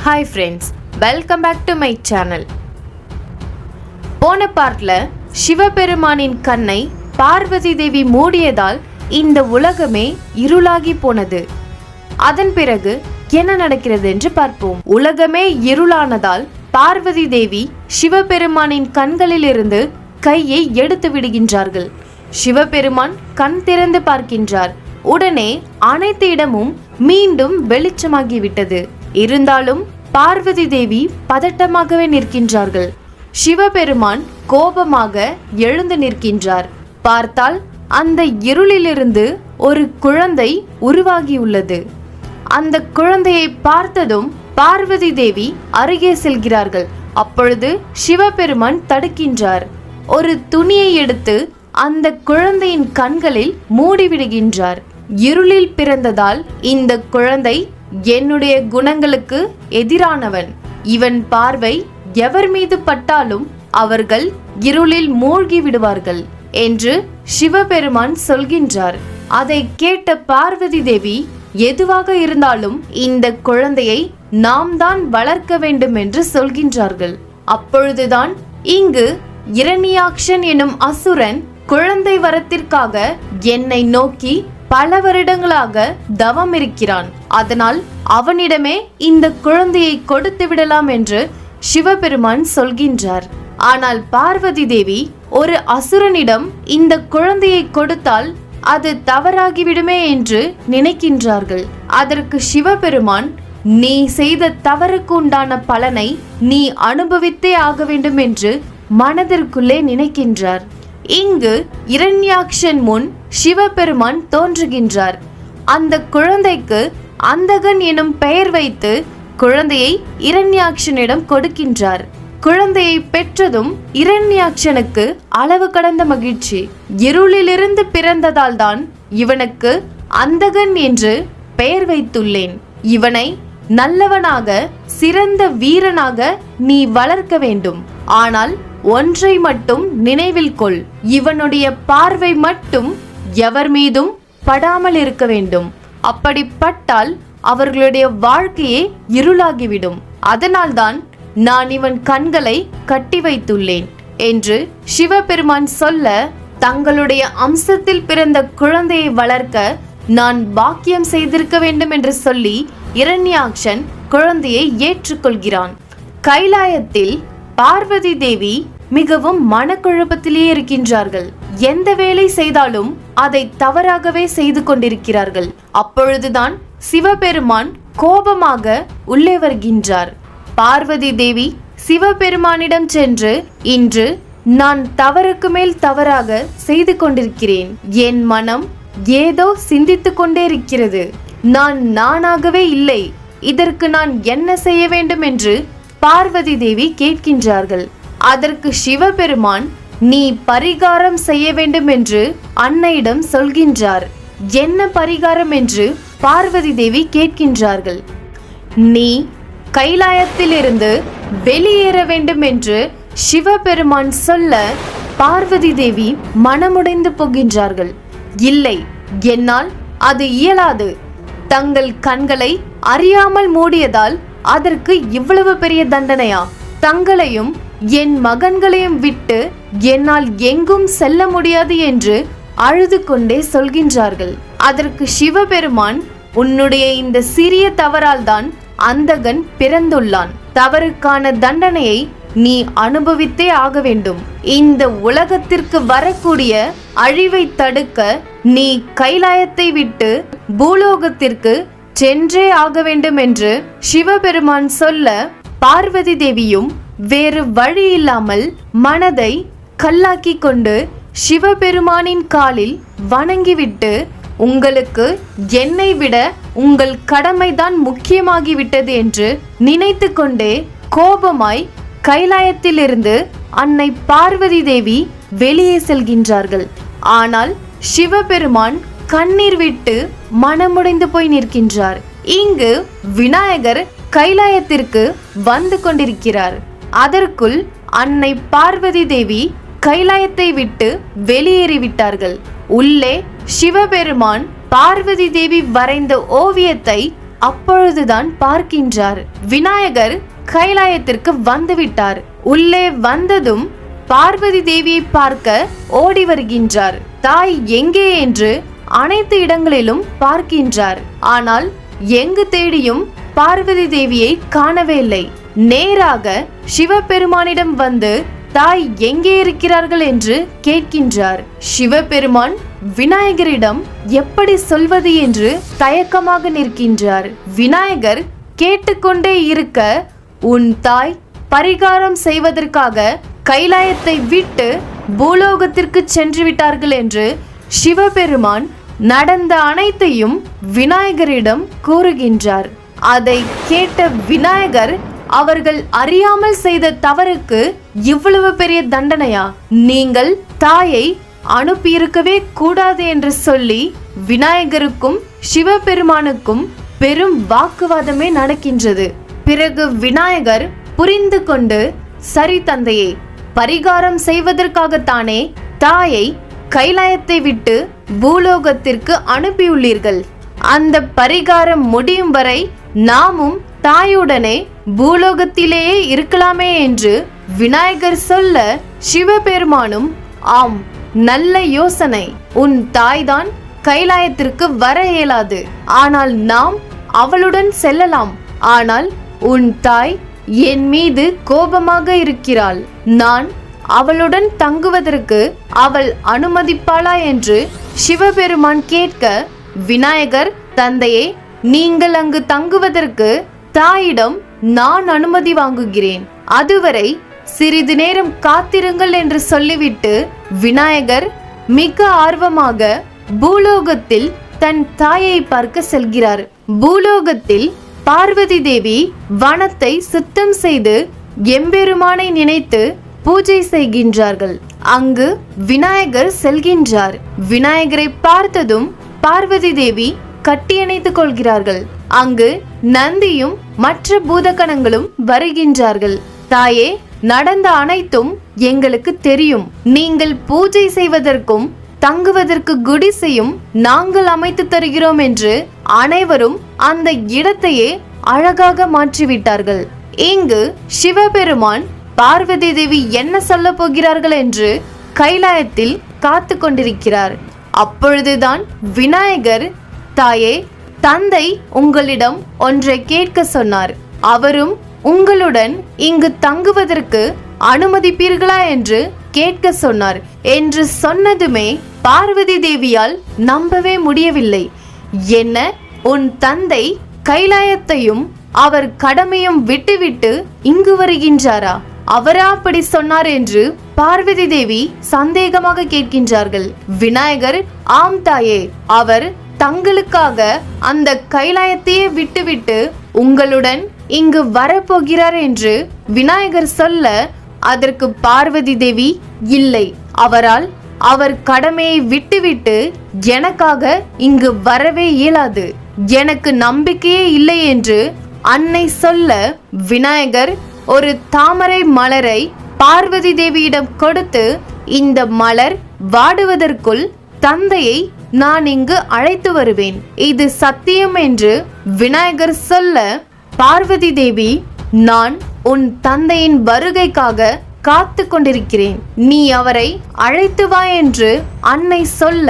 Hi friends, welcome back to my channel. போன பார்ட்ல சிவபெருமானின் கண்ணை பார்வதி தேவி மூடியதால் இந்த உலகமே இருளாகி போனது. அதன் பிறகு என்ன நடக்கிறது என்று பார்ப்போம். உலகமே இருளானதால் பார்வதி தேவி சிவபெருமானின் கண்களில் இருந்து கையை எடுத்து விடுகின்றார்கள். சிவபெருமான் கண் திறந்து பார்க்கின்றார். உடனே அனைத்து இடமும் மீண்டும் வெளிச்சமாகிவிட்டது. இருந்தாலும் பார்வதி தேவி பதட்டமாகவே நிற்கின்றார்கள். சிவபெருமான் கோபமாக எழுந்து நிற்கின்றார். பார்த்தால் அந்த இருளிலிருந்து ஒரு குழந்தை உருவாகியுள்ளது. அந்த குழந்தையை பார்த்ததும் பார்வதி தேவி அருகே செல்கிறார்கள். அப்பொழுது சிவபெருமான் தடுக்கின்றார். ஒரு துணியை எடுத்து அந்த குழந்தையின் கண்களில் மூடிவிடுகின்றார். இருளில் பிறந்ததால் இந்த குழந்தை என்னுடைய குணங்களுக்கு எதிரானவன். இவன் பார்வை எவர் மீது பட்டாலும் அவர்கள் இருளில் மூழ்கி விடுவார்கள் என்று சிவபெருமான் சொல்கின்றார். அதை கேட்ட பார்வதி தேவி, எதுவாக இருந்தாலும் இந்த குழந்தையை நாம் தான் வளர்க்க வேண்டும் என்று சொல்கின்றார்கள். அப்பொழுதுதான் இங்கு இரண்யாக்ஷன் எனும் அசுரன் குழந்தை வரத்திற்காக என்னை நோக்கி பல வருடங்களாக தவம் இருக்கிறான். அதனால் அவனிடமே இந்த குழந்தையை கொடுத்து விடலாம் என்று சிவபெருமான் சொல்கின்றார். ஆனால் பார்வதி தேவி, ஒரு அசுரனிடம் இந்த குழந்தையை கொடுத்தால் அது தவறாகிவிடுமே என்று நினைக்கின்றார்கள். அதற்கு சிவபெருமான், நீ செய்த தவறுக்கு உண்டான பலனை நீ அனுபவித்தே ஆக வேண்டும் என்று மனதிற்குள்ளே நினைக்கின்றார். இங்கு இரண்யாக்ஷன் முன் சிவபெருமான் தோன்றுகின்றார். அந்த குழந்தைக்கு அந்தகன் எனும் பெயர் வைத்து குழந்தையை இரண்யாக்ஷனிடம் கொடுக்கின்றார். குழந்தையை பெற்றதும் இரண்யாக்ஷனுக்கு அளவு கடந்த மகிழ்ச்சி. இருளிலிருந்து பிறந்ததால் தான் இவனுக்கு அந்தகன் என்று பெயர் வைத்துள்ளேன். இவனை நல்லவனாக சிறந்த வீரனாக நீ வளர்க்க வேண்டும். ஆனால் ஒன்றை மட்டும் நினைவில் கொள், இவனுடைய பார்வை மட்டும் எவர் மீதும் படாமல் இருக்க வேண்டும். அப்படிப்பட்டால் அவர்களுடைய வாழ்க்கையே இருளாகிவிடும். அதனால்தான் நான் இவன் கண்களை கட்டி வைத்துள்ளேன் என்று சிவபெருமான் சொல்ல, தங்களுடைய அம்சத்தில் பிறந்த குழந்தையை வளர்க்க நான் பாக்கியம் செய்திருக்க வேண்டும் என்று சொல்லி இரண்யாக்ஷன் குழந்தையை ஏற்றுக்கொள்கிறான். கைலாயத்தில் பார்வதி தேவி மிகவும் மனக்குழப்பத்திலே இருக்கின்றார்கள். எந்த வேலை செய்தாலும் அதை தவறாகவே செய்து கொண்டிருக்கிறார்கள். அப்பொழுதுதான் சிவபெருமான் கோபமாக உள்ளே வருகின்றார். பார்வதி தேவி சிவபெருமானிடம் சென்று, இன்று நான் தவறுக்கு மேல் தவறாக செய்து கொண்டிருக்கிறேன். என் மனம் ஏதோ சிந்தித்து கொண்டே இருக்கிறது. நான் நானாகவே இல்லை. இதற்கு நான் என்ன செய்ய வேண்டும் என்று பார்வதி தேவி கேட்கின்றார்கள். அதற்கு சிவபெருமான், நீ பரிகாரம் செய்ய வேண்டும் என்று அன்னையிடம் சொல்கின்றார். என்ன பரிகாரம் என்று பார்வதி தேவி கேட்கின்றார்கள். நீ கைலாயத்திலிருந்து வெளியேற வேண்டும் என்று சிவபெருமான் சொல்ல பார்வதி தேவி மனமுடைந்து போகின்றார்கள். இல்லை, என்னால் அது இயலாது. தங்கள் கண்களை அறியாமல் மூடியதால் அதற்கு இவ்வளவு பெரிய தண்டனையா? தங்களையும் என் மகன்களையும் விட்டு என்னால் எங்கும் செல்ல முடியாது என்று அழுது கொண்டே சொல்கின்றார்கள். அதற்கு சிவபெருமான், உன்னுடைய இந்த சிறிய தவறால் தான் அந்தகன் பிறந்துள்ளான். தவறுக்கான தண்டனையை நீ அனுபவித்தே ஆக வேண்டும். இந்த உலகத்திற்கு வரக்கூடிய அழிவை தடுக்க நீ கைலாயத்தை விட்டு பூலோகத்திற்கு சென்றே ஆக வேண்டும் என்று சிவபெருமான் சொல்ல, பார்வதி தேவியும் வேறு வழி இல்லாமல் மனதை கல்லாக்கி கொண்டு சிவபெருமானின் காலில் வணங்கிவிட்டு, உங்களுக்கு என்னை விட உங்கள் கடமைதான் முக்கியமாகிவிட்டது என்று நினைத்து கொண்டே கோபமாய் கைலாயத்திலிருந்து அன்னை பார்வதி தேவி வெளியே செல்கின்றார்கள். ஆனால் சிவபெருமான் கண்ணீர் விட்டு மனமுடைந்து போய் நிற்கின்றார். இங்கு விநாயகர் கைலாயத்திற்கு வந்து கொண்டிருக்கிறார். அதற்குள் அன்னை பார்வதி தேவி கைலாயத்தை விட்டு வெளியேறிவிட்டார்கள். உள்ளே சிவபெருமான் பார்வதி தேவி வரைந்த ஓவியத்தை அப்பொழுதுதான் பார்க்கின்றார், விநாயகர் கைலாயத்திற்கு வந்துவிட்டார். உள்ளே வந்ததும் பார்வதி தேவியை பார்க்க ஓடி வருகின்றார். தாய் எங்கே என்று அனைத்து இடங்களிலும் பார்க்கின்றார். ஆனால் எங்கு தேடியும் பார்வதி தேவியை காணவில்லை. நேராக சிவபெருமானிடம் வந்து தாய் எங்கே இருக்கிறார்கள் என்று கேட்கின்றார். சிவபெருமான் விநாயகரிடம் எப்படி சொல்வது என்று தயக்கமாக நிற்கின்றார். விநாயகர் கேட்டுக்கொண்டே இருக்க, உன் தாய் பரிகாரம் செய்வதற்காக கைலாயத்தை விட்டு பூலோகத்திற்கு சென்று விட்டார்கள் என்று சிவபெருமான் நடந்த அனைத்தையும் விநாயகரிடம் கூறுகின்றார். அதை கேட்ட விநாயகர், அவர்கள் அறியாமல் செய்த தவறுக்கு இவ்வளவு பெரிய தண்டனையா? நீங்கள் தாயை அனுப்பியிருக்கவே கூடாது என்று சொல்லி விநாயகருக்கும் சிவபெருமானுக்கும் பெரும் வாக்குவாதமே நடக்கின்றது. பிறகு விநாயகர் புரிந்து கொண்டு, சரி தந்தையே, பரிகாரம் செய்வதற்காகத்தானே தாயை கைலாயத்தை விட்டு பூலோகத்திற்கு அனுப்பியுள்ளீர்கள். அந்த பரிகாரம் முடியும் வரை நாமும் தாயுடனே பூலோகத்திலேயே இருக்கலாமே என்று விநாயகர் சொல்ல, சிவபெருமானும், ஆம், நல்ல யோசனை. உன் தாய்தான் கைலாயத்திற்கு வர இயலாது. ஆனால் நாம் அவளுடன் செல்லலாம். ஆனால் உன் தாய் என் மீது கோபமாக இருக்கிறாள். நான் அவளுடன் தங்குவதற்கு அவள் அனுமதிப்பாளா என்று சிவபெருமான் கேட்க, விநாயகர், தந்தையே, நீங்கள் அங்கு தங்குவதற்கு தாயிடம் நான் அனுமதி வாங்குகிறேன். அதுவரை சிறிது நேரம் காத்திருங்கள் என்று சொல்லிவிட்டு விநாயகர் மிக ஆர்வமாக பூலோகத்தில் தன் தாயை பார்க்க செல்கிறார். பூலோகத்தில் பார்வதி தேவி வனத்தை சுத்தம் செய்து எம்பெருமானை நினைத்து பூஜை செய்கின்றார்கள். அங்கு விநாயகர் செல்கின்றார். விநாயகரை பார்த்ததும் பார்வதி தேவி கட்டியணைத்துக் கொள்கிறார்கள். அங்கு நந்தியும் மற்ற பூதகணங்களும் வருகின்றார்கள். தாயே, நடந்த அனைத்தும் எங்களுக்கு தெரியும். நீங்கள் பூஜை செய்வதற்கும் தங்குவதற்கு குடிசையும் நாங்கள் அமைத்து தருகிறோம் என்று அனைவரும் அந்த இடத்தையே அழகாக மாற்றிவிட்டார்கள். இங்கு சிவபெருமான் பார்வதி தேவி என்ன சொல்ல போகிறார்கள் என்று கைலாயத்தில் காத்து கொண்டிருக்கிறார். அப்பொழுதுதான் விநாயகர், தாயே, தந்தை உங்களிடம் ஒன்றை கேட்க சொன்னார். அவரும் உங்களுடன் இங்கு தங்குவதற்கு அனுமதிப்பீர்களா என்று கேட்க சொன்னார் என்று சொன்னதுமே பார்வதி தேவியால் நம்பவே முடியவில்லை. என்ன, உன் தந்தை கைலாயத்தையும் அவர் கடமையும் விட்டுவிட்டு இங்கு வருகின்றாரா? அவரா அப்படி சொன்னார் என்று பார்வதி தேவி சந்தேகமாக கேட்கின்றார்கள். விநாயகர், ஆம் தாயே, அவர் தங்களுக்காக அந்த கைலாயத்தையே விட்டுவிட்டு உங்களுடன் இங்கு வரப்போகிறார் என்று விநாயகர் சொல்ல, அதற்கு பார்வதி தேவி, இல்லை, அவரால் அவர் கடமையை விட்டுவிட்டு எனக்காக இங்கு வரவே இயலாது, எனக்கு நம்பிக்கையே இல்லை என்று அன்னை சொல்ல, விநாயகர் ஒரு தாமரை மலரை பார்வதி தேவியிடம் கொடுத்து, இந்த மலர் வாடுவதற்குள் தந்தையை நான் இங்கு அழைத்து வருவேன், இது சத்தியம் என்று விநாயகர் சொல்ல, பார்வதி தேவி, நான் உன் தந்தையின் வருகைக்காக காத்து கொண்டிருக்கிறேன், நீ அவரை அழைத்து வா என்று அன்னை சொல்ல,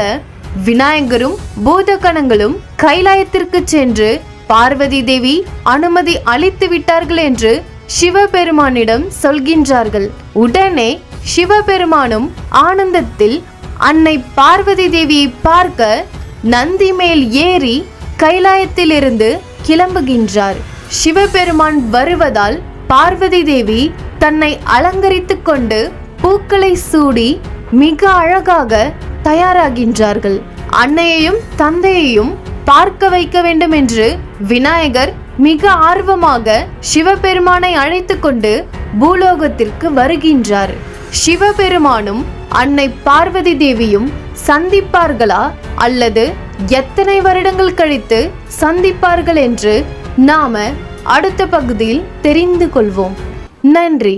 விநாயகரும் பூதகணங்களும் கைலாயத்திற்கு சென்று பார்வதி தேவி அனுமதி அளித்து விட்டார்கள் என்று சிவபெருமானிடம் சொல்கின்றார்கள். உடனே சிவபெருமானும் ஆனந்தத்தில் அன்னை பார்வதி தேவியை பார்க்க நந்தி மேல் ஏறி கைலாயத்திலிருந்து கிளம்புகின்றார். சிவபெருமான் வருவதால் பார்வதி தேவி தன்னை அலங்கரித்துக் கொண்டு பூக்களை சூடி மிக அழகாக தயாராகின்றார்கள். அன்னையையும் தந்தையையும் பார்க்க வைக்க வேண்டும் என்று விநாயகர் மிக ஆர்வமாக சிவபெருமானை அழைத்து கொண்டு பூலோகத்திற்கு வருகின்றார். சிவபெருமானும் அன்னை பார்வதி தேவியும் சந்திப்பார்களா அல்லது எத்தனை வருடங்கள் கழித்து சந்திப்பார்கள் என்று நாம அடுத்த பகுதியில் தெரிந்து கொள்வோம். நன்றி.